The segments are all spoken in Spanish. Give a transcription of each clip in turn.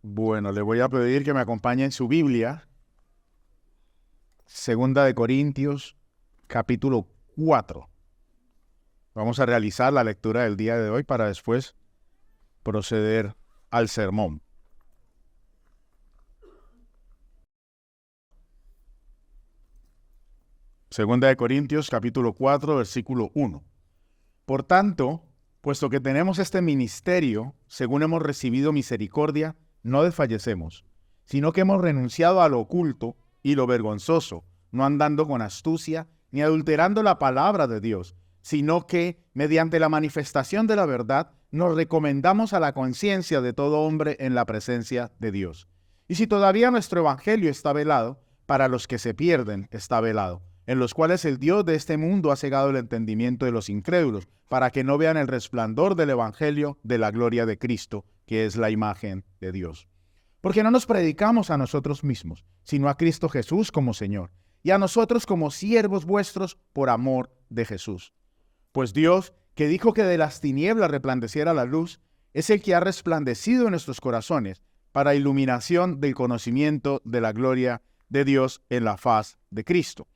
Bueno, le voy a pedir que me acompañe en su Biblia, Segunda de Corintios, capítulo 4. Vamos a realizar la lectura del día de hoy para después proceder al sermón. Segunda de Corintios, capítulo 4, versículo 1. Por tanto, puesto que tenemos este ministerio, según hemos recibido misericordia, no desfallecemos, sino que hemos renunciado a lo oculto y lo vergonzoso, no andando con astucia, ni adulterando la palabra de Dios, sino que, mediante la manifestación de la verdad, nos recomendamos a la conciencia de todo hombre en la presencia de Dios. Y si todavía nuestro evangelio está velado, para los que se pierden está velado, en los cuales el Dios de este mundo ha cegado el entendimiento de los incrédulos, para que no vean el resplandor del evangelio de la gloria de Cristo, que es la imagen de Dios. Porque no nos predicamos a nosotros mismos, sino a Cristo Jesús como Señor, y a nosotros como siervos vuestros por amor de Jesús. Pues Dios, que dijo que de las tinieblas resplandeciera la luz, es el que ha resplandecido en nuestros corazones para iluminación del conocimiento de la gloria de Dios en la faz de Cristo.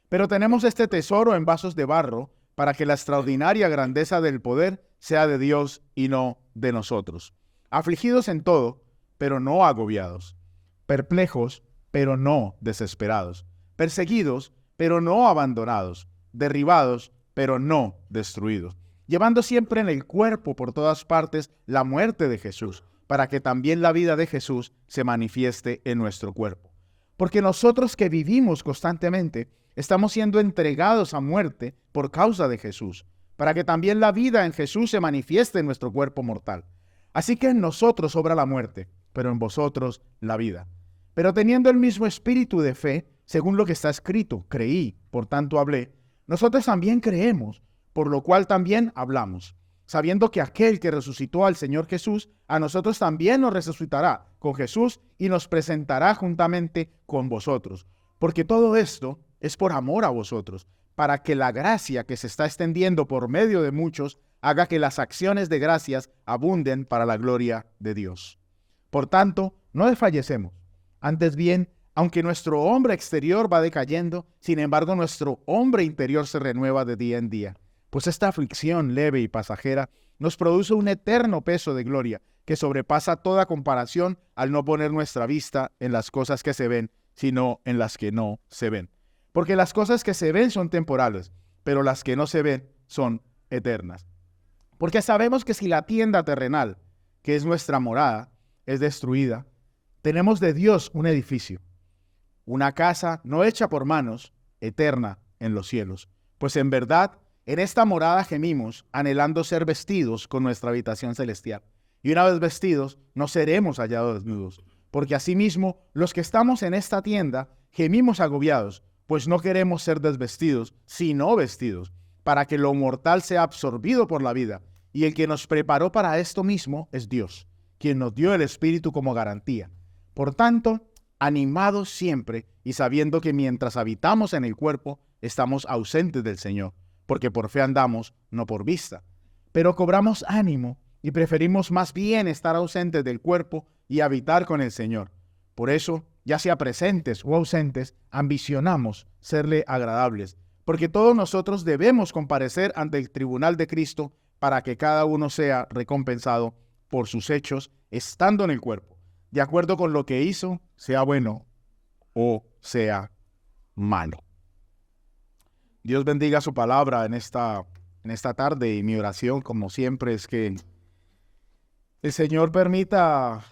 Pero tenemos este tesoro en vasos de barro para que la extraordinaria grandeza del poder sea de Dios y no de nosotros. Afligidos en todo, pero no agobiados. Perplejos, pero no desesperados. Perseguidos, pero no abandonados. Derribados, pero no destruidos. Llevando siempre en el cuerpo por todas partes la muerte de Jesús, para que también la vida de Jesús se manifieste en nuestro cuerpo. Porque nosotros que vivimos constantemente estamos siendo entregados a muerte por causa de Jesús, para que también la vida en Jesús se manifieste en nuestro cuerpo mortal. Así que en nosotros obra la muerte, pero en vosotros la vida. Pero teniendo el mismo espíritu de fe, según lo que está escrito, creí, por tanto hablé, nosotros también creemos, por lo cual también hablamos, sabiendo que aquel que resucitó al Señor Jesús, a nosotros también nos resucitará con Jesús y nos presentará juntamente con vosotros. Porque todo esto es por amor a vosotros, para que la gracia que se está extendiendo por medio de muchos haga que las acciones de gracias abunden para la gloria de Dios. Por tanto, no desfallecemos. Antes bien, aunque nuestro hombre exterior va decayendo, sin embargo nuestro hombre interior se renueva de día en día. Pues esta aflicción leve y pasajera nos produce un eterno peso de gloria que sobrepasa toda comparación al no poner nuestra vista en las cosas que se ven, sino en las que no se ven. Porque las cosas que se ven son temporales, pero las que no se ven son eternas. Porque sabemos que si la tienda terrenal, que es nuestra morada, es destruida, tenemos de Dios un edificio, una casa no hecha por manos, eterna en los cielos. Pues en verdad, en esta morada gemimos, anhelando ser vestidos con nuestra habitación celestial. Y una vez vestidos, no seremos hallados desnudos. Porque asimismo, los que estamos en esta tienda, gemimos agobiados, pues no queremos ser desvestidos, sino vestidos, para que lo mortal sea absorbido por la vida. Y el que nos preparó para esto mismo es Dios, quien nos dio el Espíritu como garantía. Por tanto, animados siempre y sabiendo que mientras habitamos en el cuerpo, estamos ausentes del Señor, porque por fe andamos, no por vista. Pero cobramos ánimo y preferimos más bien estar ausentes del cuerpo y habitar con el Señor. Por eso, ya sea presentes o ausentes, ambicionamos serle agradables, porque todos nosotros debemos comparecer ante el tribunal de Cristo para que cada uno sea recompensado por sus hechos estando en el cuerpo, de acuerdo con lo que hizo, sea bueno o sea malo. Dios bendiga su palabra en esta tarde, y mi oración, como siempre, es que el Señor permita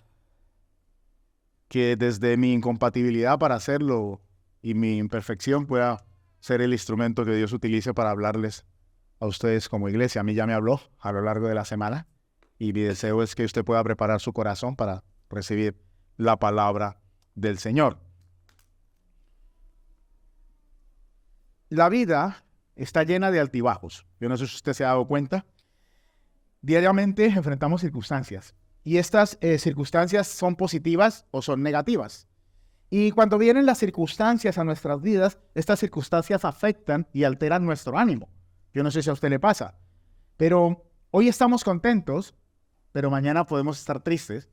que desde mi incompatibilidad para hacerlo y mi imperfección pueda ser el instrumento que Dios utilice para hablarles a ustedes como iglesia. A mí ya me habló a lo largo de la semana y mi deseo es que usted pueda preparar su corazón para recibir la palabra del Señor. La vida está llena de altibajos. Yo no sé si usted se ha dado cuenta. Diariamente enfrentamos circunstancias y estas circunstancias son positivas o son negativas. Y cuando vienen las circunstancias a nuestras vidas, estas circunstancias afectan y alteran nuestro ánimo. Yo no sé si a usted le pasa, pero hoy estamos contentos, pero mañana podemos estar tristes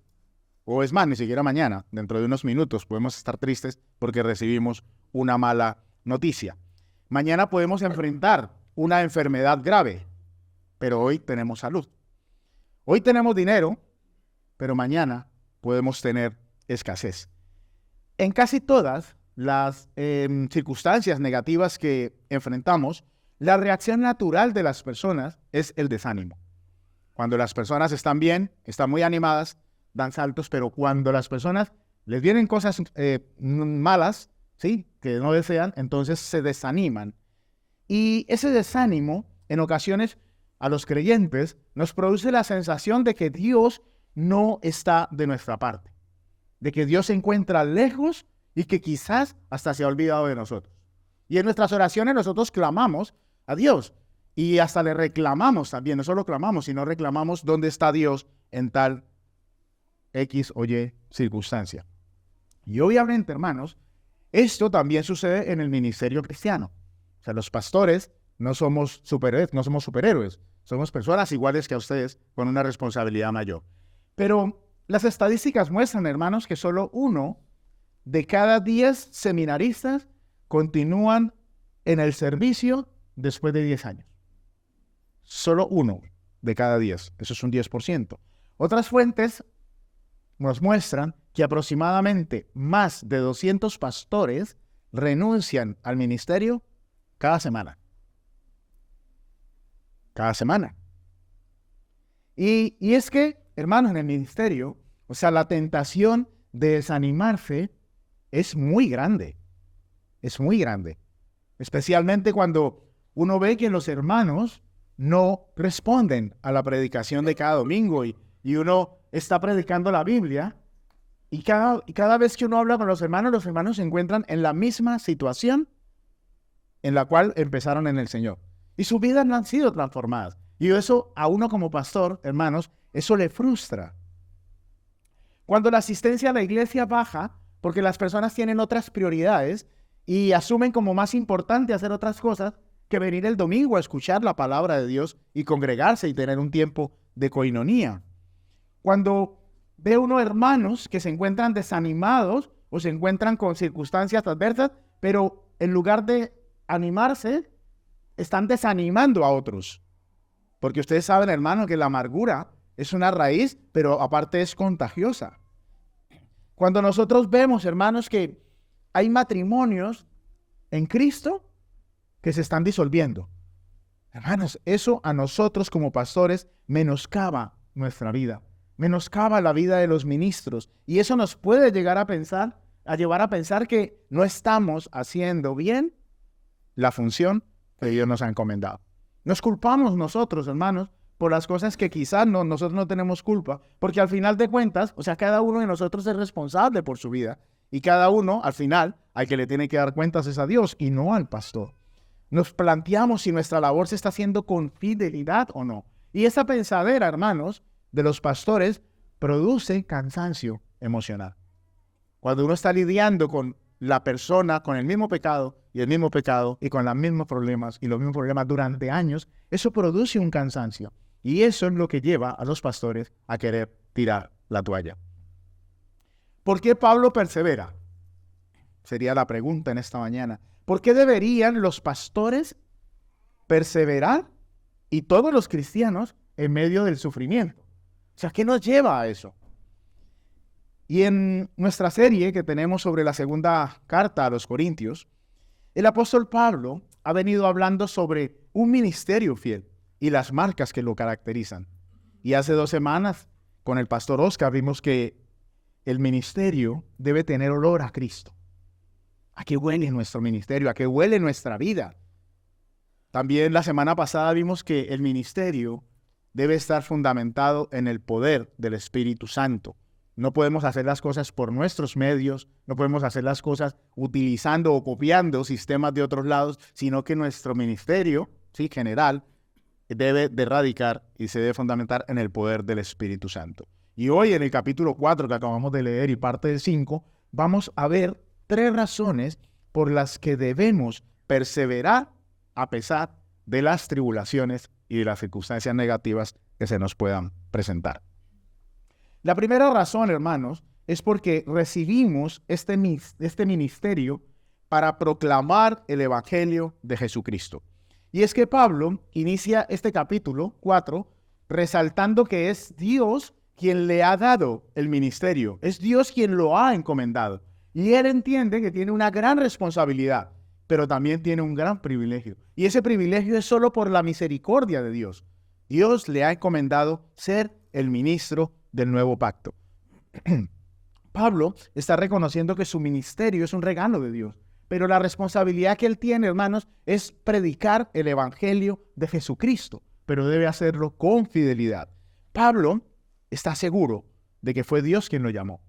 o es más, ni siquiera mañana, dentro de unos minutos podemos estar tristes porque recibimos una mala noticia. Mañana podemos enfrentar una enfermedad grave, pero hoy tenemos salud. Hoy tenemos dinero, pero mañana podemos tener escasez. En casi todas las circunstancias negativas que enfrentamos, la reacción natural de las personas es el desánimo. Cuando las personas están bien, están muy animadas, dan saltos, pero cuando las personas les vienen cosas malas, ¿sí?, que no desean, entonces se desaniman. Y ese desánimo, en ocasiones, a los creyentes, nos produce la sensación de que Dios no está de nuestra parte, de que Dios se encuentra lejos y que quizás hasta se ha olvidado de nosotros. Y en nuestras oraciones nosotros clamamos a Dios y hasta le reclamamos también, no solo clamamos, sino reclamamos dónde está Dios en tal X o Y circunstancia. Y obviamente, hermanos, esto también sucede en el ministerio cristiano. O sea, los pastores no somos superhéroes, somos personas iguales que a ustedes con una responsabilidad mayor. Pero las estadísticas muestran, hermanos, que solo 1 de cada 10 seminaristas continúan en el servicio después de 10 años. Solo 1 de cada 10, eso es un 10%. Otras fuentes nos muestran que aproximadamente más de 200 pastores renuncian al ministerio cada semana. Cada semana. Y es que, hermanos, en el ministerio, o sea, la tentación de desanimarse es muy grande. Es muy grande. Especialmente cuando uno ve que los hermanos no responden a la predicación de cada domingo y uno está predicando la Biblia y cada vez que uno habla con los hermanos se encuentran en la misma situación en la cual empezaron en el Señor. Y sus vidas no han sido transformadas. Y eso a uno como pastor, hermanos, eso le frustra. Cuando la asistencia a la iglesia baja, porque las personas tienen otras prioridades y asumen como más importante hacer otras cosas que venir el domingo a escuchar la palabra de Dios y congregarse y tener un tiempo de coinonía. Cuando ve uno hermanos que se encuentran desanimados o se encuentran con circunstancias adversas, pero en lugar de animarse, están desanimando a otros. Porque ustedes saben, hermanos, que la amargura es una raíz, pero aparte es contagiosa. Cuando nosotros vemos, hermanos, que hay matrimonios en Cristo que se están disolviendo. Hermanos, eso a nosotros como pastores menoscaba nuestra vida, menoscaba la vida de los ministros. Y eso nos puede llevar a pensar que no estamos haciendo bien la función que Dios nos ha encomendado. Nos culpamos nosotros, hermanos, por las cosas que quizás nosotros no tenemos culpa, porque al final de cuentas, o sea, cada uno de nosotros es responsable por su vida, y cada uno, al final, al que le tiene que dar cuentas es a Dios y no al pastor. Nos planteamos si nuestra labor se está haciendo con fidelidad o no. Y esa pensadera, hermanos, de los pastores, produce cansancio emocional. Cuando uno está lidiando con la persona, con el mismo pecado y con los mismos problemas durante años, eso produce un cansancio. Y eso es lo que lleva a los pastores a querer tirar la toalla. ¿Por qué Pablo persevera? Sería la pregunta en esta mañana. ¿Por qué deberían los pastores perseverar y todos los cristianos en medio del sufrimiento? O sea, ¿qué nos lleva a eso? Y en nuestra serie que tenemos sobre la segunda carta a los Corintios, el apóstol Pablo ha venido hablando sobre un ministerio fiel y las marcas que lo caracterizan. Y hace 2 semanas, con el pastor Oscar, vimos que el ministerio debe tener olor a Cristo. ¿A qué huele nuestro ministerio? ¿A qué huele nuestra vida? También la semana pasada vimos que el ministerio debe estar fundamentado en el poder del Espíritu Santo. No podemos hacer las cosas por nuestros medios, no podemos hacer las cosas utilizando o copiando sistemas de otros lados, sino que nuestro ministerio, sí, general, debe de radicar y se debe fundamentar en el poder del Espíritu Santo. Y hoy en el capítulo 4 que acabamos de leer y parte del 5, vamos a ver 3 razones por las que debemos perseverar a pesar de las tribulaciones y de las circunstancias negativas que se nos puedan presentar. La primera razón, hermanos, es porque recibimos este ministerio para proclamar el Evangelio de Jesucristo. Y es que Pablo inicia este capítulo 4 resaltando que es Dios quien le ha dado el ministerio, es Dios quien lo ha encomendado. Y él entiende que tiene una gran responsabilidad, pero también tiene un gran privilegio. Y ese privilegio es solo por la misericordia de Dios. Dios le ha encomendado ser el ministro del nuevo pacto. Pablo está reconociendo que su ministerio es un regalo de Dios, pero la responsabilidad que él tiene, hermanos, es predicar el evangelio de Jesucristo, pero debe hacerlo con fidelidad. Pablo está seguro de que fue Dios quien lo llamó.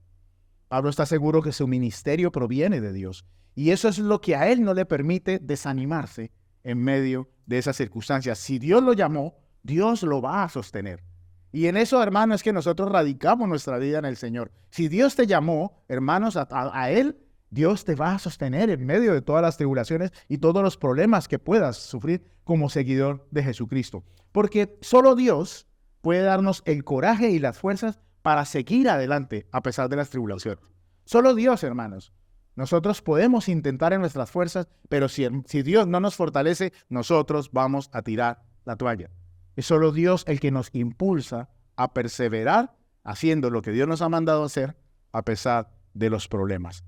Pablo está seguro que su ministerio proviene de Dios, y eso es lo que a él no le permite desanimarse en medio de esas circunstancias. Si Dios lo llamó, Dios lo va a sostener. Y en eso, hermanos, es que nosotros radicamos nuestra vida en el Señor. Si Dios te llamó, hermanos, a Él, Dios te va a sostener en medio de todas las tribulaciones y todos los problemas que puedas sufrir como seguidor de Jesucristo. Porque solo Dios puede darnos el coraje y las fuerzas para seguir adelante a pesar de las tribulaciones. Solo Dios, hermanos. Nosotros podemos intentar en nuestras fuerzas, pero si Dios no nos fortalece, nosotros vamos a tirar la toalla. Es solo Dios el que nos impulsa a perseverar haciendo lo que Dios nos ha mandado hacer a pesar de los problemas.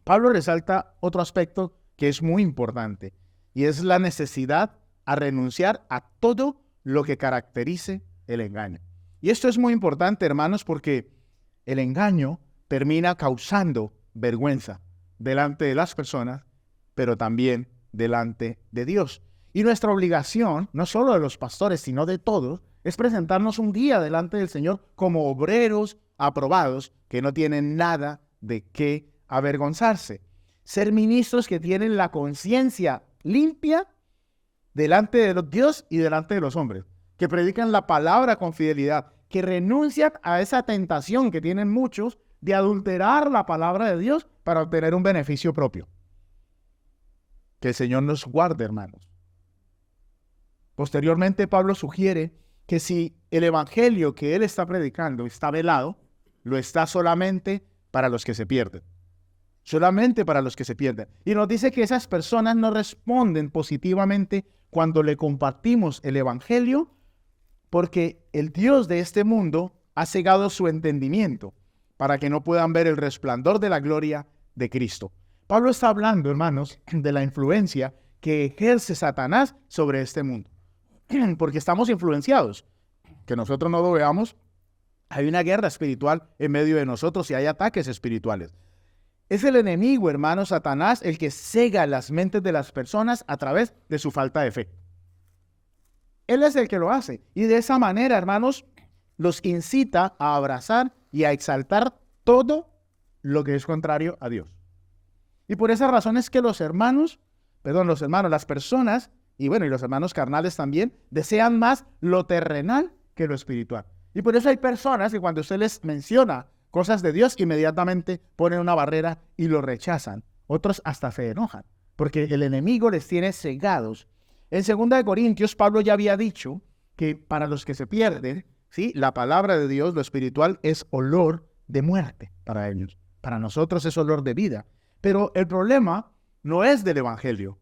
Pablo resalta otro aspecto que es muy importante y es la necesidad a renunciar a todo lo que caracterice el engaño. Y esto es muy importante, hermanos, porque el engaño termina causando vergüenza delante de las personas, pero también delante de Dios. Y nuestra obligación, no solo de los pastores, sino de todos, es presentarnos un día delante del Señor como obreros aprobados que no tienen nada de qué avergonzarse. Ser ministros que tienen la conciencia limpia delante de Dios y delante de los hombres, que predican la palabra con fidelidad, que renuncian a esa tentación que tienen muchos de adulterar la palabra de Dios para obtener un beneficio propio. Que el Señor nos guarde, hermanos. Posteriormente, Pablo sugiere que si el evangelio que él está predicando está velado, lo está solamente para los que se pierden. Solamente para los que se pierden. Y nos dice que esas personas no responden positivamente cuando le compartimos el evangelio, porque el Dios de este mundo ha cegado su entendimiento para que no puedan ver el resplandor de la gloria de Cristo. Pablo está hablando, hermanos, de la influencia que ejerce Satanás sobre este mundo. Porque estamos influenciados. Que nosotros no lo veamos, hay una guerra espiritual en medio de nosotros y hay ataques espirituales. Es el enemigo, hermano, Satanás, el que cega las mentes de las personas a través de su falta de fe. Él es el que lo hace. Y de esa manera, hermanos, los incita a abrazar y a exaltar todo lo que es contrario a Dios. Y por esa razón es que las personas, y los hermanos carnales también, desean más lo terrenal que lo espiritual. Y por eso hay personas que cuando usted les menciona cosas de Dios, inmediatamente ponen una barrera y lo rechazan. Otros hasta se enojan, porque el enemigo les tiene cegados. En 2 Corintios, Pablo ya había dicho que para los que se pierden, ¿sí?, la palabra de Dios, lo espiritual, es olor de muerte para ellos. Para nosotros es olor de vida. Pero el problema no es del evangelio,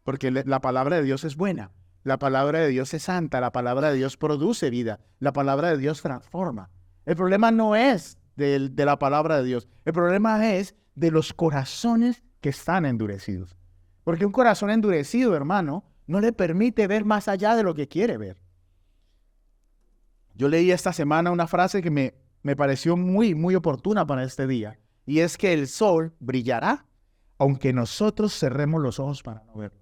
porque la palabra de Dios es buena. La palabra de Dios es santa. La palabra de Dios produce vida. La palabra de Dios transforma. El problema no es de la palabra de Dios. El problema es de los corazones que están endurecidos. Porque un corazón endurecido, hermano, no le permite ver más allá de lo que quiere ver. Yo leí esta semana una frase que me pareció muy, muy oportuna para este día. Y es que el sol brillará aunque nosotros cerremos los ojos para no verlo.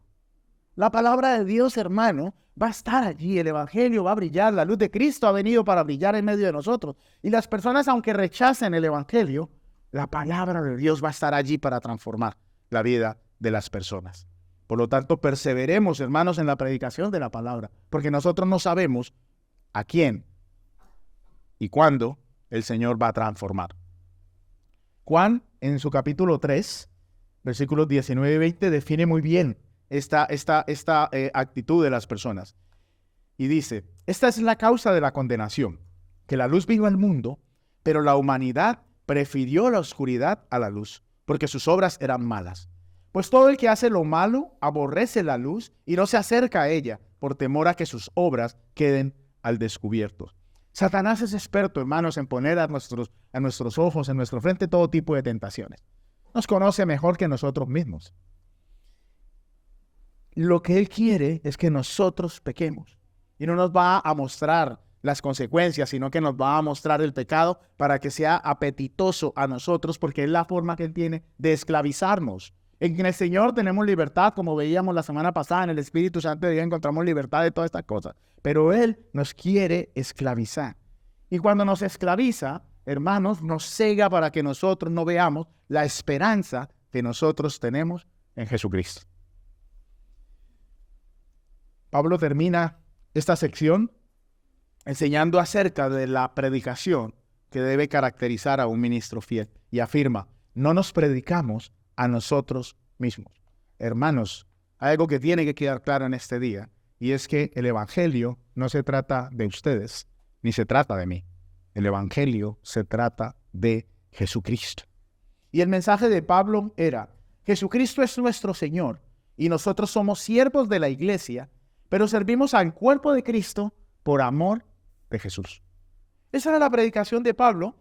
La palabra de Dios, hermano, va a estar allí. El evangelio va a brillar. La luz de Cristo ha venido para brillar en medio de nosotros. Y las personas, aunque rechacen el evangelio, la palabra de Dios va a estar allí para transformar la vida de las personas. Por lo tanto, perseveremos, hermanos, en la predicación de la palabra, porque nosotros no sabemos a quién y cuándo el Señor va a transformar. Juan, en su capítulo 3, versículos 19 y 20, define muy bien esta actitud de las personas. Y dice: esta es la causa de la condenación, que la luz vino al mundo, pero la humanidad prefirió la oscuridad a la luz, porque sus obras eran malas. Pues todo el que hace lo malo aborrece la luz y no se acerca a ella, por temor a que sus obras queden al descubierto. Satanás es experto, hermanos, en poner a nuestros ojos, en nuestro frente, todo tipo de tentaciones. Nos conoce mejor que nosotros mismos. Lo que él quiere es que nosotros pequemos. Y no nos va a mostrar las consecuencias, sino que nos va a mostrar el pecado para que sea apetitoso a nosotros, porque es la forma que él tiene de esclavizarnos. En el Señor tenemos libertad, como veíamos la semana pasada, en el Espíritu Santo de Dios encontramos libertad de todas estas cosas. Pero Él nos quiere esclavizar. Y cuando nos esclaviza, hermanos, nos cega para que nosotros no veamos la esperanza que nosotros tenemos en Jesucristo. Pablo termina esta sección enseñando acerca de la predicación que debe caracterizar a un ministro fiel. Y afirma, no nos predicamos a nosotros mismos. Hermanos, hay algo que tiene que quedar claro en este día, y es que el evangelio no se trata de ustedes, ni se trata de mí. El evangelio se trata de Jesucristo. Y el mensaje de Pablo era, Jesucristo es nuestro Señor, y nosotros somos siervos de la iglesia, pero servimos al cuerpo de Cristo por amor de Jesús. Esa era la predicación de Pablo,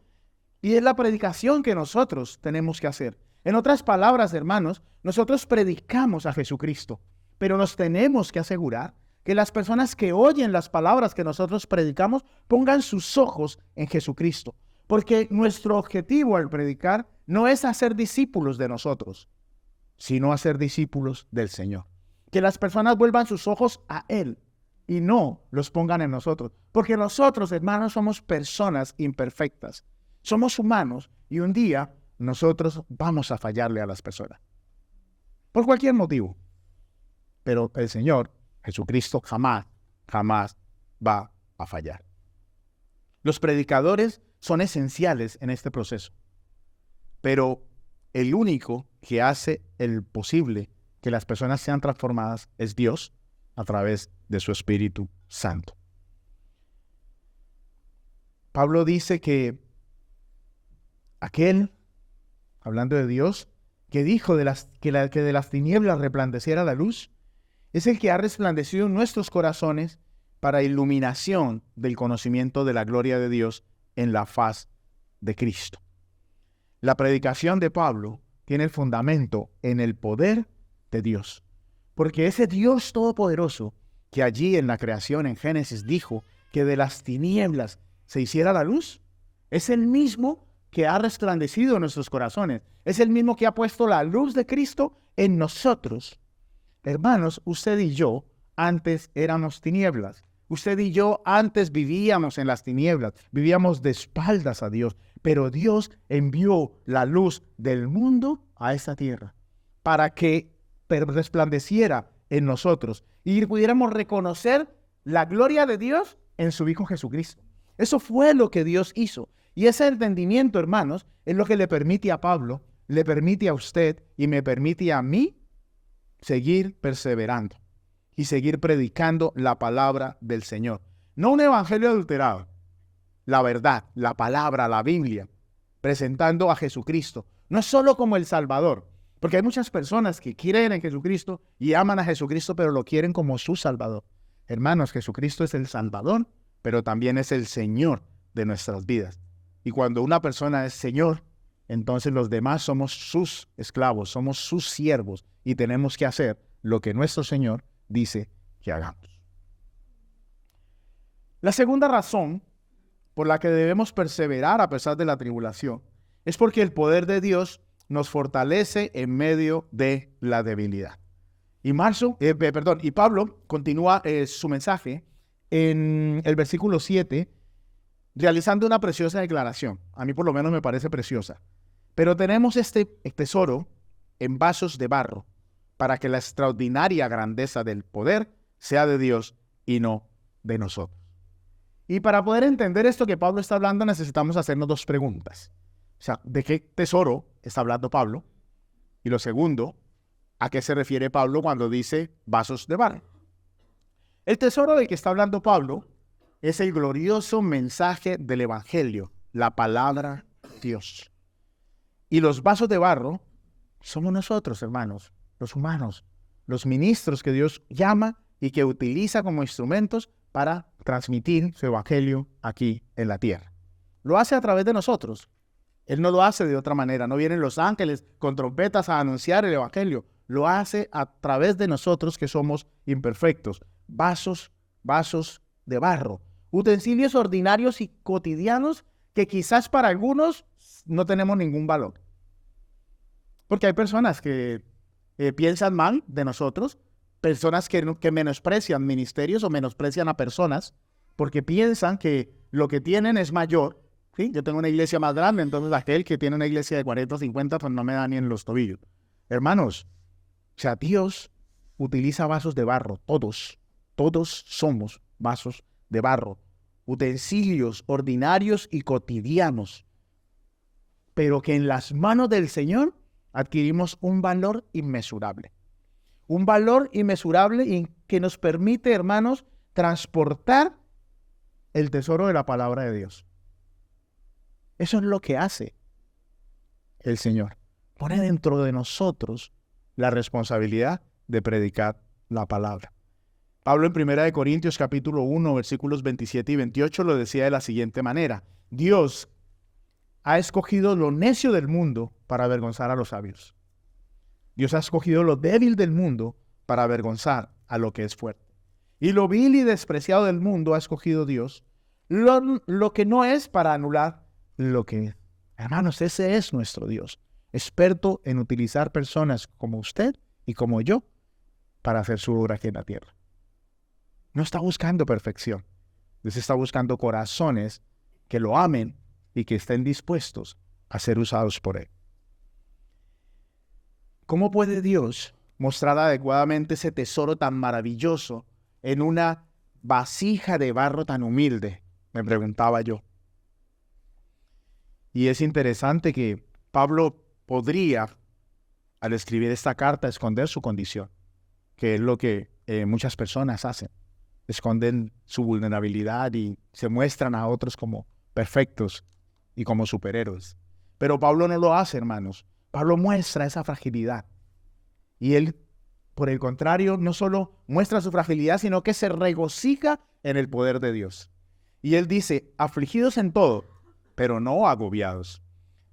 y es la predicación que nosotros tenemos que hacer. En otras palabras, hermanos, nosotros predicamos a Jesucristo, pero nos tenemos que asegurar que las personas que oyen las palabras que nosotros predicamos pongan sus ojos en Jesucristo, porque nuestro objetivo al predicar no es hacer discípulos de nosotros, sino hacer discípulos del Señor. Que las personas vuelvan sus ojos a Él y no los pongan en nosotros, porque nosotros, hermanos, somos personas imperfectas, somos humanos y un día nosotros vamos a fallarle a las personas, por cualquier motivo. Pero el Señor, Jesucristo, jamás va a fallar. Los predicadores son esenciales en este proceso, pero el único que hace el posible que las personas sean transformadas es Dios a través de su Espíritu Santo. Pablo dice que aquel, hablando de Dios, que dijo que de las tinieblas resplandeciera la luz, es el que ha resplandecido en nuestros corazones para iluminación del conocimiento de la gloria de Dios en la faz de Cristo. La predicación de Pablo tiene el fundamento en el poder de Dios, porque ese Dios todopoderoso que allí en la creación, en Génesis, dijo que de las tinieblas se hiciera la luz, es el mismo que ha resplandecido en nuestros corazones. Es el mismo que ha puesto la luz de Cristo en nosotros. Hermanos, usted y yo antes éramos tinieblas. Usted y yo antes vivíamos en las tinieblas, vivíamos de espaldas a Dios. Pero Dios envió la luz del mundo a esta tierra para que resplandeciera en nosotros y pudiéramos reconocer la gloria de Dios en su Hijo Jesucristo. Eso fue lo que Dios hizo. Y ese entendimiento, hermanos, es lo que le permite a Pablo, le permite a usted y me permite a mí seguir perseverando y seguir predicando la palabra del Señor. No un evangelio adulterado, la verdad, la palabra, la Biblia, presentando a Jesucristo, no solo como el Salvador, porque hay muchas personas que creen en Jesucristo y aman a Jesucristo, pero lo quieren como su Salvador. Hermanos, Jesucristo es el Salvador, pero también es el Señor de nuestras vidas. Y cuando una persona es Señor, entonces los demás somos sus esclavos, somos sus siervos y tenemos que hacer lo que nuestro Señor dice que hagamos. La segunda razón por la que debemos perseverar a pesar de la tribulación es porque el poder de Dios nos fortalece en medio de la debilidad. Y Pablo continúa su mensaje en el versículo 7, realizando una preciosa declaración. A mí por lo menos me parece preciosa. Pero tenemos este tesoro en vasos de barro, para que la extraordinaria grandeza del poder sea de Dios y no de nosotros. Y para poder entender esto que Pablo está hablando, necesitamos hacernos dos preguntas. O sea, ¿de qué tesoro está hablando Pablo? Y lo segundo, ¿a qué se refiere Pablo cuando dice vasos de barro? El tesoro del que está hablando Pablo es el glorioso mensaje del Evangelio la palabra de Dios. Y los vasos de barro somos nosotros, hermanos, los humanos, los ministros que Dios llama y que utiliza como instrumentos para transmitir su evangelio aquí en la tierra. Lo hace a través de nosotros. Él no lo hace de otra manera. No vienen los ángeles con trompetas a anunciar el evangelio. Lo hace a través de nosotros que somos imperfectos. Vasos de barro. Utensilios ordinarios y cotidianos que quizás para algunos no tenemos ningún valor. Porque hay personas que piensan mal de nosotros, personas que menosprecian ministerios o menosprecian a personas porque piensan que lo que tienen es mayor. ¿Sí? Yo tengo una iglesia más grande, entonces aquel que tiene una iglesia de 40 o 50 pues no me da ni en los tobillos. Hermanos, o sea, Dios utiliza vasos de barro, todos somos vasos de barro, utensilios ordinarios y cotidianos, pero que en las manos del Señor adquirimos un valor inmesurable y que nos permite, hermanos, transportar el tesoro de la palabra de Dios. Eso es lo que hace el Señor. Pone dentro de nosotros la responsabilidad de predicar la palabra. Pablo en 1 Corintios capítulo 1, versículos 27 y 28 lo decía de la siguiente manera: Dios ha escogido lo necio del mundo para avergonzar a los sabios. Dios ha escogido lo débil del mundo para avergonzar a lo que es fuerte. Y lo vil y despreciado del mundo ha escogido Dios, lo que no es, para anular lo que es. Hermanos, ese es nuestro Dios, experto en utilizar personas como usted y como yo para hacer su obra aquí en la tierra. No está buscando perfección. Dios está buscando corazones que lo amen y que estén dispuestos a ser usados por Él. ¿Cómo puede Dios mostrar adecuadamente ese tesoro tan maravilloso en una vasija de barro tan humilde? Me preguntaba yo. Y es interesante que Pablo podría, al escribir esta carta, esconder su condición, que es lo que muchas personas hacen. Esconden su vulnerabilidad y se muestran a otros como perfectos y como superhéroes. Pero Pablo no lo hace, hermanos. Pablo muestra esa fragilidad. Y él, por el contrario, no solo muestra su fragilidad, sino que se regocija en el poder de Dios. Y él dice: afligidos en todo, pero no agobiados;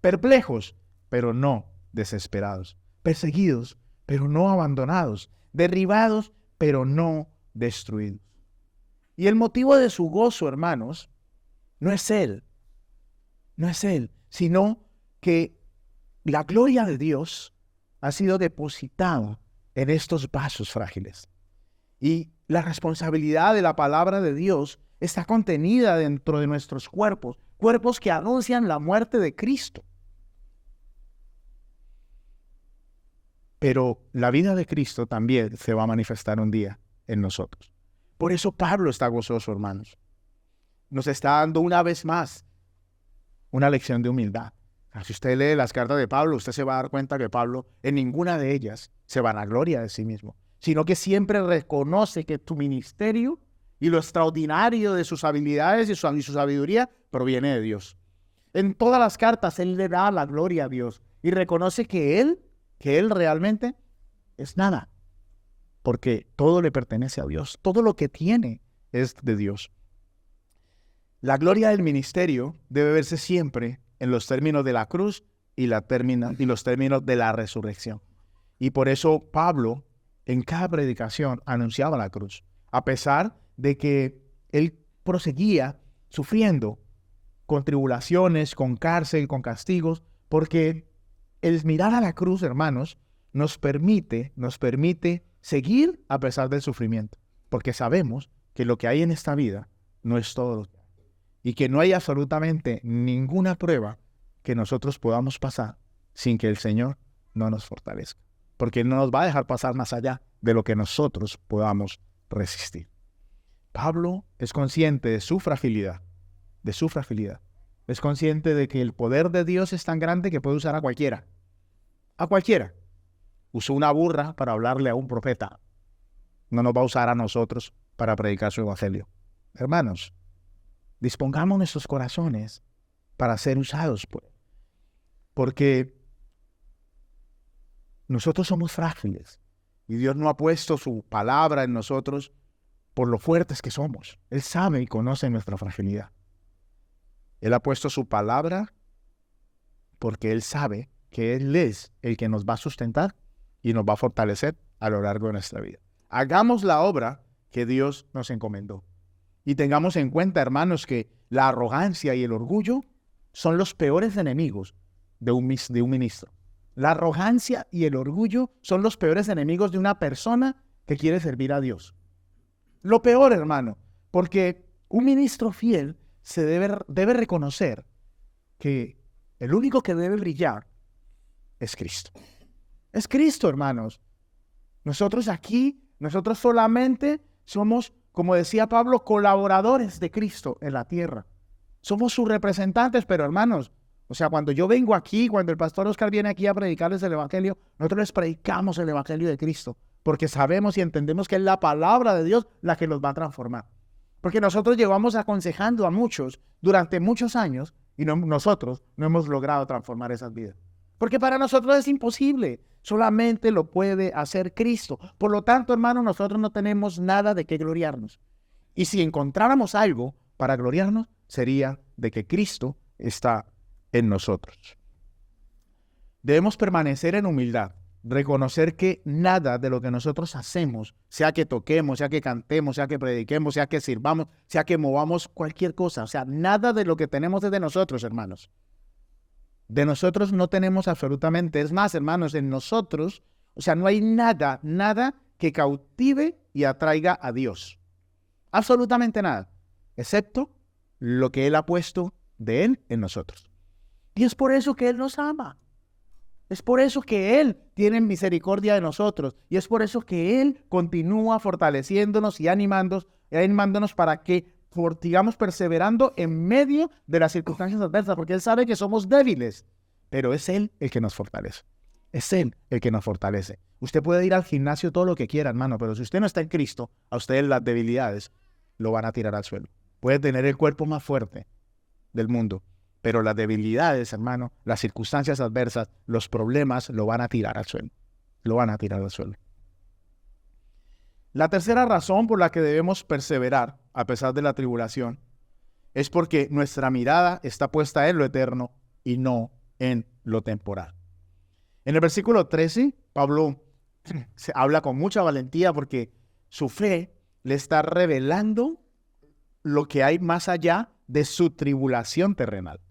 perplejos, pero no desesperados; perseguidos, pero no abandonados; derribados, pero no destruidos. Y el motivo de su gozo, hermanos, no es él, sino que la gloria de Dios ha sido depositada en estos vasos frágiles. Y la responsabilidad de la palabra de Dios está contenida dentro de nuestros cuerpos que anuncian la muerte de Cristo. Pero la vida de Cristo también se va a manifestar un día en nosotros. Por eso Pablo está gozoso, hermanos. Nos está dando una vez más una lección de humildad. Si usted lee las cartas de Pablo, usted se va a dar cuenta que Pablo en ninguna de ellas se vanagloria de sí mismo, sino que siempre reconoce que tu ministerio y lo extraordinario de sus habilidades y su sabiduría proviene de Dios. En todas las cartas él le da la gloria a Dios y reconoce que él realmente es nada, porque todo le pertenece a Dios. Todo lo que tiene es de Dios. La gloria del ministerio debe verse siempre en los términos de la cruz y los términos de la resurrección. Y por eso Pablo en cada predicación anunciaba la cruz, a pesar de que él proseguía sufriendo con tribulaciones, con cárcel, con castigos, porque el mirar a la cruz, hermanos, nos permite seguir a pesar del sufrimiento, porque sabemos que lo que hay en esta vida no es todo lo que hay, y que no hay absolutamente ninguna prueba que nosotros podamos pasar sin que el Señor no nos fortalezca, porque Él no nos va a dejar pasar más allá de lo que nosotros podamos resistir. Pablo es consciente de su fragilidad, es consciente de que el poder de Dios es tan grande que puede usar a cualquiera. Usó una burra para hablarle a un profeta. No nos va a usar a nosotros para predicar su evangelio. Hermanos, dispongamos nuestros corazones para ser usados, pues. Porque nosotros somos frágiles y Dios no ha puesto su palabra en nosotros por lo fuertes que somos. Él sabe y conoce nuestra fragilidad. Él ha puesto su palabra porque Él sabe que Él es el que nos va a sustentar y nos va a fortalecer a lo largo de nuestra vida. Hagamos la obra que Dios nos encomendó. Y tengamos en cuenta, hermanos, que la arrogancia y el orgullo son los peores enemigos de un ministro. La arrogancia y el orgullo son los peores enemigos de una persona que quiere servir a Dios. Lo peor, hermano, porque un ministro fiel debe reconocer que el único que debe brillar es Cristo. Es Cristo, hermanos. Nosotros solamente somos, como decía Pablo, colaboradores de Cristo en la tierra. Somos sus representantes, pero hermanos, o sea, cuando yo vengo aquí, cuando el pastor Oscar viene aquí a predicarles el evangelio, nosotros les predicamos el evangelio de Cristo, porque sabemos y entendemos que es la palabra de Dios la que los va a transformar. Porque nosotros llevamos aconsejando a muchos durante muchos años y nosotros no hemos logrado transformar esas vidas. Porque para nosotros es imposible, solamente lo puede hacer Cristo. Por lo tanto, hermanos, nosotros no tenemos nada de qué gloriarnos. Y si encontráramos algo para gloriarnos, sería de que Cristo está en nosotros. Debemos permanecer en humildad, reconocer que nada de lo que nosotros hacemos, sea que toquemos, sea que cantemos, sea que prediquemos, sea que sirvamos, sea que movamos cualquier cosa, o sea, nada de lo que tenemos es de nosotros, hermanos. De nosotros no tenemos absolutamente, es más, hermanos, en nosotros, o sea, no hay nada que cautive y atraiga a Dios. Absolutamente nada, excepto lo que Él ha puesto de Él en nosotros. Y es por eso que Él nos ama. Es por eso que Él tiene misericordia de nosotros. Y es por eso que Él continúa fortaleciéndonos y animándonos para que sigamos perseverando en medio de las circunstancias adversas, porque Él sabe que somos débiles, pero es Él el que nos fortalece. Es Él el que nos fortalece. Usted puede ir al gimnasio todo lo que quiera, hermano, pero si usted no está en Cristo, a usted las debilidades lo van a tirar al suelo. Puede tener el cuerpo más fuerte del mundo, pero las debilidades, hermano, las circunstancias adversas, los problemas lo van a tirar al suelo. Lo van a tirar al suelo. La tercera razón por la que debemos perseverar a pesar de la tribulación es porque nuestra mirada está puesta en lo eterno y no en lo temporal. En el versículo 13, Pablo se habla con mucha valentía porque su fe le está revelando lo que hay más allá de su tribulación terrenal.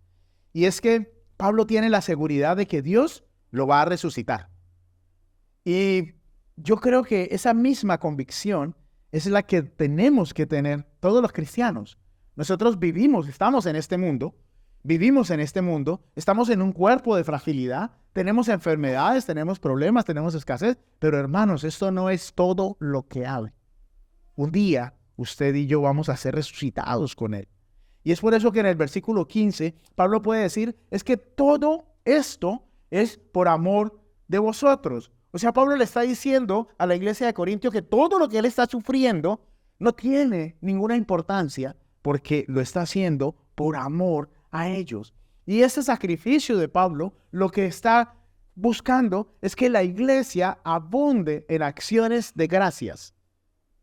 Y es que Pablo tiene la seguridad de que Dios lo va a resucitar. Y yo creo que esa misma convicción es la que tenemos que tener todos los cristianos. Nosotros estamos en este mundo, estamos en un cuerpo de fragilidad, tenemos enfermedades, tenemos problemas, tenemos escasez, pero hermanos, esto no es todo lo que hay. Un día usted y yo vamos a ser resucitados con Él. Y es por eso que en el versículo 15, Pablo puede decir, es que todo esto es por amor de vosotros. O sea, Pablo le está diciendo a la iglesia de Corintios que todo lo que él está sufriendo no tiene ninguna importancia porque lo está haciendo por amor a ellos. Y ese sacrificio de Pablo lo que está buscando es que la iglesia abunde en acciones de gracias,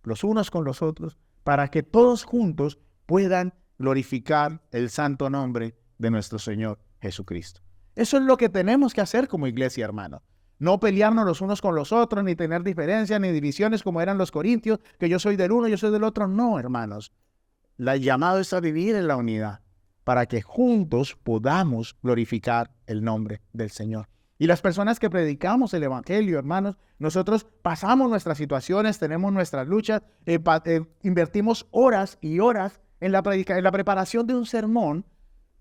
los unos con los otros, para que todos juntos puedan glorificar el santo nombre de nuestro Señor Jesucristo. Eso es lo que tenemos que hacer como iglesia, hermano. No pelearnos los unos con los otros, ni tener diferencias, ni divisiones como eran los corintios, que yo soy del uno, yo soy del otro. No, hermanos. El llamado es a vivir en la unidad, para que juntos podamos glorificar el nombre del Señor. Y las personas que predicamos el evangelio, hermanos, nosotros pasamos nuestras situaciones, tenemos nuestras luchas, invertimos horas y horas en la preparación de un sermón,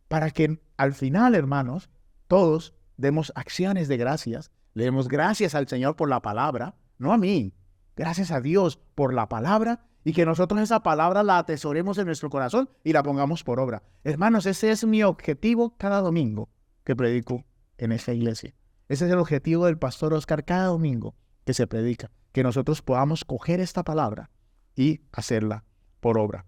para que al final, hermanos, todos demos acciones de gracias. Le demos gracias al Señor por la palabra, no a mí, gracias a Dios por la palabra, y que nosotros esa palabra la atesoremos en nuestro corazón y la pongamos por obra. Hermanos, ese es mi objetivo cada domingo que predico en esta iglesia. Ese es el objetivo del pastor Oscar cada domingo que se predica, que nosotros podamos coger esta palabra y hacerla por obra.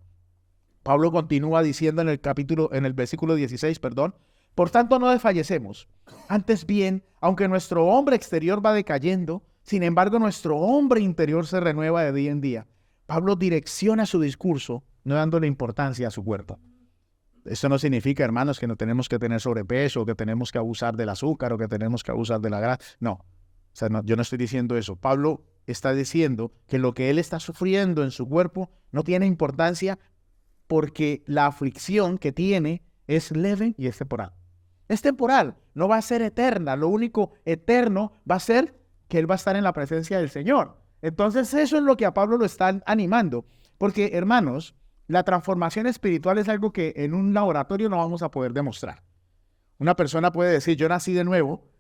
Pablo continúa diciendo en el versículo 16, perdón, por tanto no desfallecemos. Antes bien, aunque nuestro hombre exterior va decayendo, sin embargo nuestro hombre interior se renueva de día en día. Pablo direcciona su discurso no dándole importancia a su cuerpo. Eso no significa, hermanos, que no tenemos que tener sobrepeso, o que tenemos que abusar del azúcar, o que tenemos que abusar de la grasa. No, o sea, no, yo no estoy diciendo eso. Pablo está diciendo que lo que él está sufriendo en su cuerpo no tiene importancia porque la aflicción que tiene es leve y es temporal. Es temporal, no va a ser eterna. Lo único eterno va a ser que él va a estar en la presencia del Señor. Entonces eso es lo que a Pablo lo están animando. Porque, hermanos, la transformación espiritual es algo que en un laboratorio no vamos a poder demostrar. Una persona puede decir, yo nací de nuevo,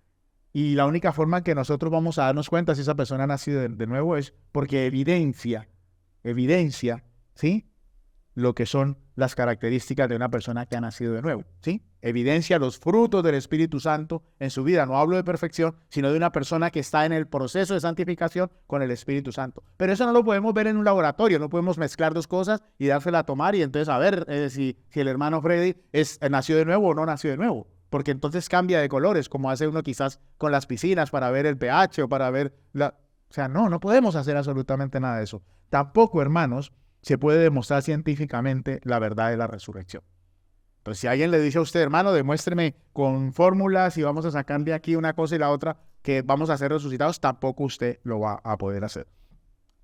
y la única forma en que nosotros vamos a darnos cuenta si esa persona ha nacido de nuevo es porque evidencia, ¿sí?, lo que son las características de una persona que ha nacido de nuevo, ¿sí? Evidencia los frutos del Espíritu Santo en su vida. No hablo de perfección, sino de una persona que está en el proceso de santificación con el Espíritu Santo. Pero eso no lo podemos ver en un laboratorio. No podemos mezclar dos cosas y dársela a tomar y entonces a ver si el hermano Freddy nació de nuevo o no nació de nuevo. Porque entonces cambia de colores, como hace uno quizás con las piscinas para ver el pH o para ver la... O sea, no podemos hacer absolutamente nada de eso. Tampoco, hermanos, se puede demostrar científicamente la verdad de la resurrección. Entonces, si alguien le dice a usted, hermano, demuéstreme con fórmulas y vamos a sacar de aquí una cosa y la otra que vamos a ser resucitados, tampoco usted lo va a poder hacer.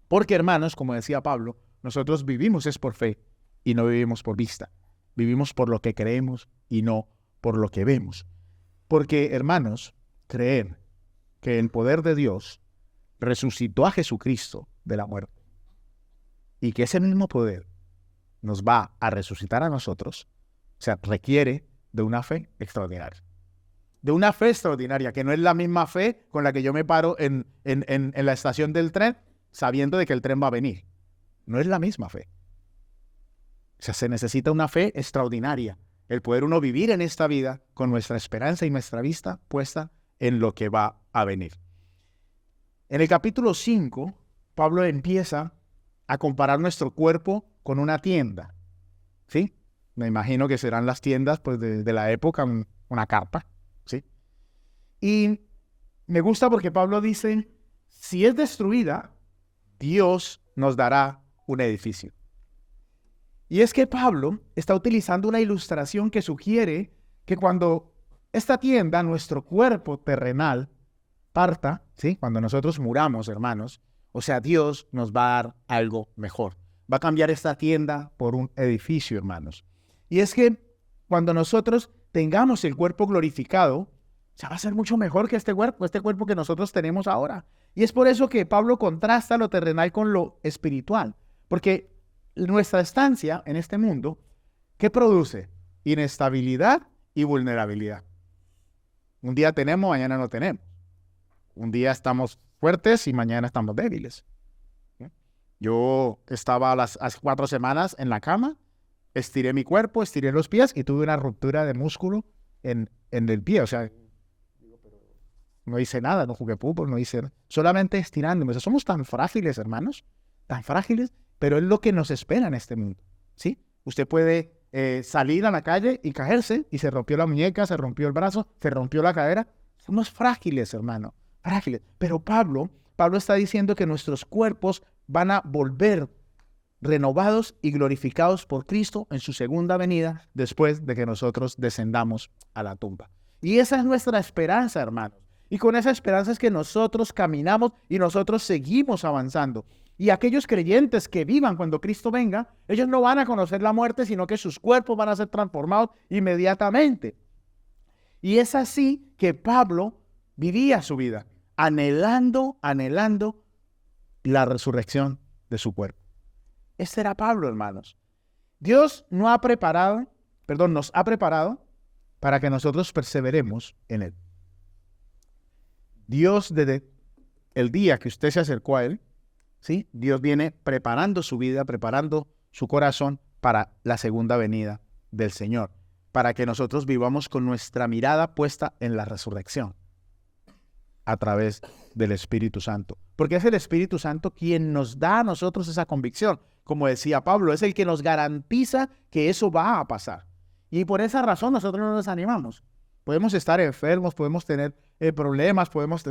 Porque, hermanos, como decía Pablo, nosotros vivimos es por fe y no vivimos por vista. Vivimos por lo que creemos y no por lo que vemos. Porque, hermanos, creer que el poder de Dios resucitó a Jesucristo de la muerte y que ese mismo poder nos va a resucitar a nosotros, o sea, requiere de una fe extraordinaria. De una fe extraordinaria, que no es la misma fe con la que yo me paro en la estación del tren sabiendo de que el tren va a venir. No es la misma fe. O sea, se necesita una fe extraordinaria. El poder uno vivir en esta vida con nuestra esperanza y nuestra vista puesta en lo que va a venir. En el capítulo 5, Pablo empieza a comparar nuestro cuerpo con una tienda, ¿sí? Me imagino que serán las tiendas pues, de la época, una carpa, ¿sí? Y me gusta porque Pablo dice, si es destruida, Dios nos dará un edificio. Y es que Pablo está utilizando una ilustración que sugiere que cuando esta tienda, nuestro cuerpo terrenal, parta, ¿sí? Cuando nosotros muramos, hermanos, o sea, Dios nos va a dar algo mejor. Va a cambiar esta tienda por un edificio, hermanos. Y es que cuando nosotros tengamos el cuerpo glorificado, o sea, va a ser mucho mejor que este cuerpo que nosotros tenemos ahora. Y es por eso que Pablo contrasta lo terrenal con lo espiritual. Porque nuestra estancia en este mundo, ¿qué produce? Inestabilidad y vulnerabilidad. Un día tenemos, mañana no tenemos. Un día estamos fuertes y mañana estamos débiles. Yo estaba hace 4 semanas en la cama, estiré mi cuerpo, estiré los pies y tuve una ruptura de músculo en el pie. O sea, no hice nada, no jugué fútbol, no hice nada. Solamente estirándome. O sea, somos tan frágiles, hermanos, tan frágiles, pero es lo que nos espera en este mundo, ¿sí? Usted puede salir a la calle y caerse y se rompió la muñeca, se rompió el brazo, se rompió la cadera. Somos frágiles, hermano. Frágiles. Pero Pablo está diciendo que nuestros cuerpos van a volver renovados y glorificados por Cristo en su segunda venida después de que nosotros descendamos a la tumba. Y esa es nuestra esperanza, hermanos. Y con esa esperanza es que nosotros caminamos y nosotros seguimos avanzando. Y aquellos creyentes que vivan cuando Cristo venga, ellos no van a conocer la muerte, sino que sus cuerpos van a ser transformados inmediatamente. Y es así que Pablo vivía su vida, anhelando la resurrección de su cuerpo. Este era Pablo, hermanos. Dios nos ha preparado para que nosotros perseveremos en Él. Dios, desde el día que usted se acercó a Él, ¿sí? Dios viene preparando su vida, preparando su corazón para la segunda venida del Señor, para que nosotros vivamos con nuestra mirada puesta en la resurrección a través del Espíritu Santo. Porque es el Espíritu Santo quien nos da a nosotros esa convicción. como decía Pablo, es el que nos garantiza que eso va a pasar. Y por esa razón nosotros no nos desanimamos. Podemos estar enfermos, podemos tener problemas, podemos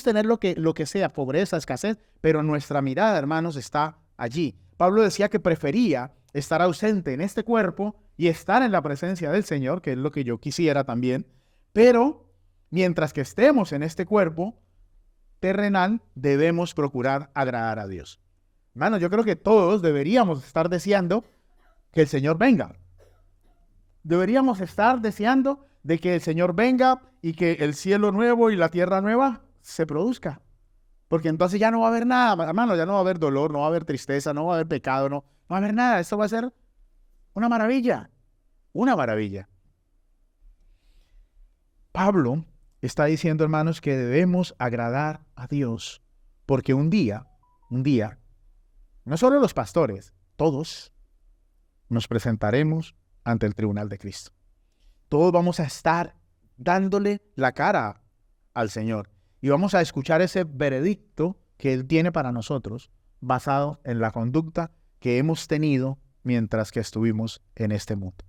tener lo que sea, pobreza, escasez, pero nuestra mirada, hermanos, está allí. Pablo decía que prefería estar ausente en este cuerpo y estar en la presencia del Señor, que es lo que yo quisiera también, pero mientras que estemos en este cuerpo terrenal, debemos procurar agradar a Dios. Hermanos, yo creo que todos deberíamos estar deseando que el Señor venga. Deberíamos estar deseando de que el Señor venga y que el cielo nuevo y la tierra nueva se produzca. Porque entonces ya no va a haber nada, hermano, ya no va a haber dolor, no va a haber tristeza, no va a haber pecado, no va a haber nada. Esto va a ser una maravilla, una maravilla. Pablo está diciendo, hermanos, que debemos agradar a Dios, porque un día, no solo los pastores, todos nos presentaremos ante el tribunal de Cristo. Todos vamos a estar dándole la cara al Señor y vamos a escuchar ese veredicto que Él tiene para nosotros basado en la conducta que hemos tenido mientras que estuvimos en este mundo.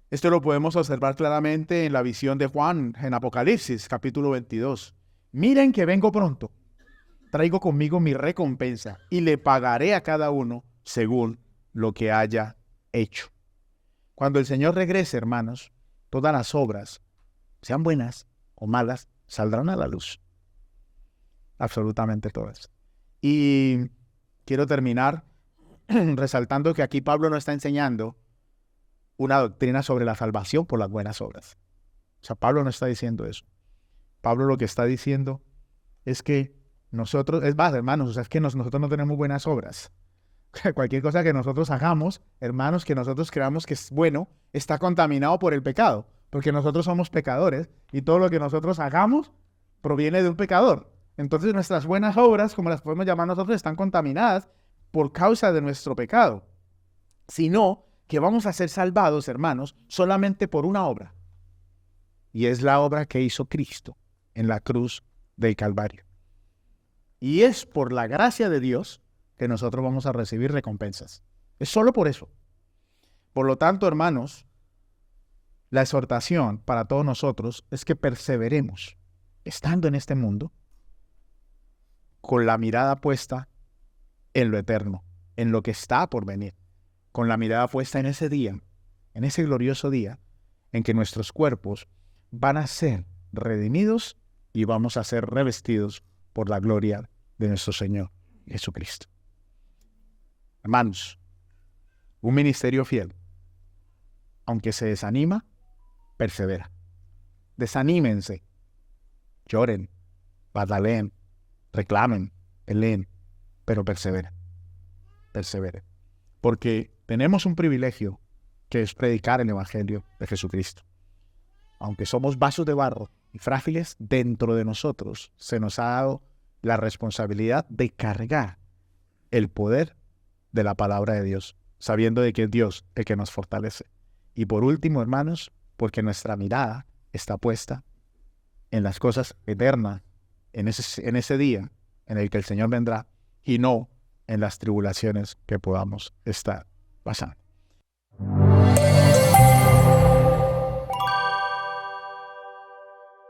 Esto lo podemos observar claramente en la visión de Juan en Apocalipsis, capítulo 22. Miren que vengo pronto, traigo conmigo mi recompensa y le pagaré a cada uno según lo que haya hecho. Cuando el Señor regrese, hermanos, todas las obras, sean buenas o malas, saldrán a la luz. Absolutamente todas. Y quiero terminar resaltando que aquí Pablo no está enseñando una doctrina sobre la salvación por las buenas obras. O sea, Pablo no está diciendo eso. Pablo lo que está diciendo es que nosotros, es más, hermanos, o sea, es que nosotros no tenemos buenas obras. Cualquier cosa que nosotros hagamos, hermanos, que nosotros creamos que es bueno, está contaminado por el pecado, porque nosotros somos pecadores y todo lo que nosotros hagamos proviene de un pecador. Entonces nuestras buenas obras, como las podemos llamar nosotros, están contaminadas por causa de nuestro pecado. Sino que vamos a ser salvados, hermanos, solamente por una obra. Y es la obra que hizo Cristo en la cruz del Calvario. Y es por la gracia de Dios que nosotros vamos a recibir recompensas. Es solo por eso. Por lo tanto, hermanos, la exhortación para todos nosotros es que perseveremos, estando en este mundo, con la mirada puesta en lo eterno, en lo que está por venir, con la mirada puesta en ese día, en ese glorioso día, en que nuestros cuerpos van a ser redimidos y vamos a ser revestidos por la gloria de nuestro Señor Jesucristo. Hermanos, un ministerio fiel, aunque se desanima, persevera. Desanímense, lloren, bataleen, reclamen, peleen, pero perseveren. Perseveren. Porque tenemos un privilegio que es predicar el Evangelio de Jesucristo. Aunque somos vasos de barro y frágiles, dentro de nosotros se nos ha dado la responsabilidad de cargar el poder de la palabra de Dios, sabiendo de que es Dios el que nos fortalece. Y por último, hermanos, porque nuestra mirada está puesta en las cosas eternas, en ese día en el que el Señor vendrá, y no en las tribulaciones que podamos estar pasando.